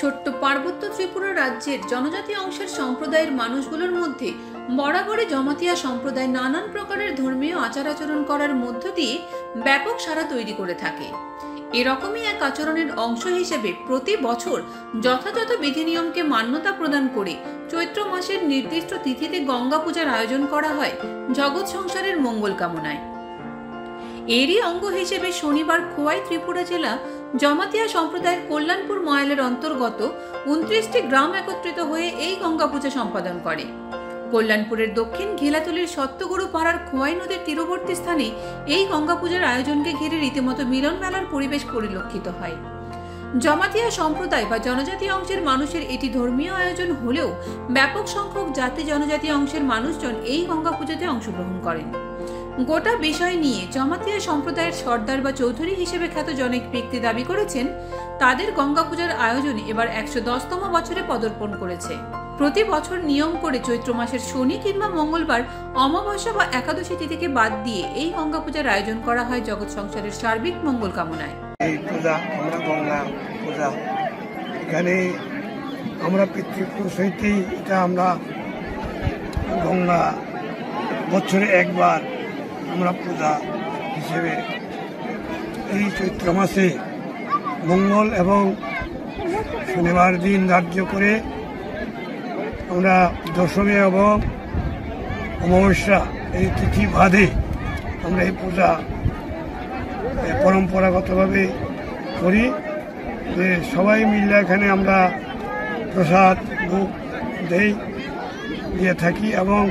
ছোট্ট পার্বত্য ত্রিপুরা রাজ্যের জনজাতি অংশের সম্প্রদায়ের মানুষগুলোর মধ্যে বরাবরই জমাতিয়া সম্প্রদায় নানান প্রকারের ধর্মীয় আচার আচরণ করার মধ্য দিয়ে ব্যাপক সাড়া তৈরি করে থাকে। এরকমই এক আচরণের অংশ হিসেবে প্রতি বছর যথাযথ বিধি নিয়মকে মান্যতা প্রদান করে চৈত্র মাসের নির্দিষ্ট তিথিতে গঙ্গা পূজার আয়োজন করা হয় জগৎ সংসারের মঙ্গল কামনায়। এরই অঙ্গ হিসেবে শনিবার খোয়াই ত্রিপুরা জেলা জমাতিয়া সম্প্রদায়ের কল্যাণপুর ময়ালের অন্তর্গত 29টি গ্রাম একত্রিত হয়ে এই গঙ্গা পূজা সম্পাদন করে। কল্যাণপুরের দক্ষিণ ঘিলাতলির সত্যগুরু পাড়ার খোয়াই নদীর তীরবর্তী স্থানে এই গঙ্গা পূজার আয়োজনকে ঘিরে রীতিমতো মিলন মেলার পরিবেশ পরিলক্ষিত হয়। জমাতিয়া সম্প্রদায় বা জনজাতি অংশের মানুষের এটি ধর্মীয় আয়োজন হলেও ব্যাপক সংখ্যক জাতি জনজাতি অংশের মানুষজন এই গঙ্গা পুজোতে অংশগ্রহণ করেন। গোটা বিষয় নিয়ে জমাতিয়া সম্প্রদায়ের সর্দার বা চৌধুরী হিসেবে খ্যাত জনৈক ব্যক্তি দাবি করেছেন, তাদের গঙ্গা পূজার আয়োজন এবার 110তম বছরে পদার্পণ করেছে। প্রতি বছর নিয়ম করে চৈত্র মাসের শনি কিংবা মঙ্গলবার অমাবস্যা বা একাদশী তিথিকে বাদ দিয়ে এই গঙ্গা পূজার আয়োজন করা হয় জগৎ সংসারের সার্বিক মঙ্গল কামনায়। এই পূজা আমরা গঙ্গা পূজা, এখানে আমরা পিতৃপুরুষ হইতেই এটা আমরা গঙ্গা বছরে একবার আমরা পূজা হিসেবে এই চৈত্র মাসে মঙ্গল এবং শনিবার দিন ধার্য করে আমরা দশমী এবং অমাবস্যা এই তিথি বাদে আমরা এই পূজা পরম্পরাগতভাবে করি। যে সবাই মিলে এখানে আমরা প্রসাদ ভোগ দিয়ে থাকি এবং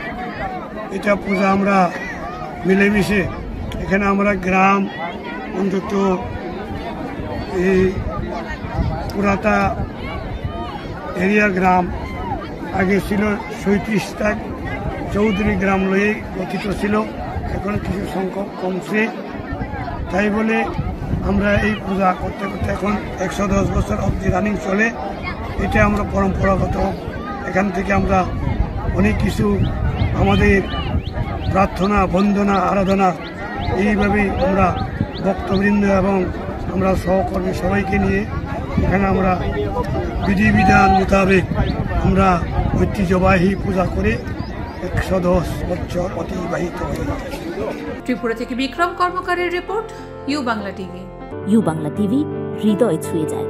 এটা পূজা আমরা মিলেমিশে এখানে আমরা গ্রাম অন্তত এই পুরাতা এরিয়া গ্রাম আগে ছিল 37টা চৌধুরী গ্রাম লয়ে গঠিত ছিল, এখন কিছু সংখ্যক কমছে। তাই বলে আমরা এই পূজা করতে করতে এখন 110 বছর অবধি রানিং চলে। এটা আমরা পরম্পরাগত, এখান থেকে আমরা অনেক কিছু আমাদের প্রার্থনা বন্দনা আরাধনা এইভাবেই আমরা ভক্তবৃন্দ এবং আমরা সহকর্মী সবাইকে নিয়ে এখানে আমরা বিধিবিধান মোতাবেক আমরা ঐতিহ্যবাহী পূজা করে 110 বছর অতিবাহিত হয়ে গেছে। ত্রিপুরা থেকে বিক্রম কর্মকারের report, U Bangla TV. U Bangla TV, হৃদয় ছুঁয়ে যায়।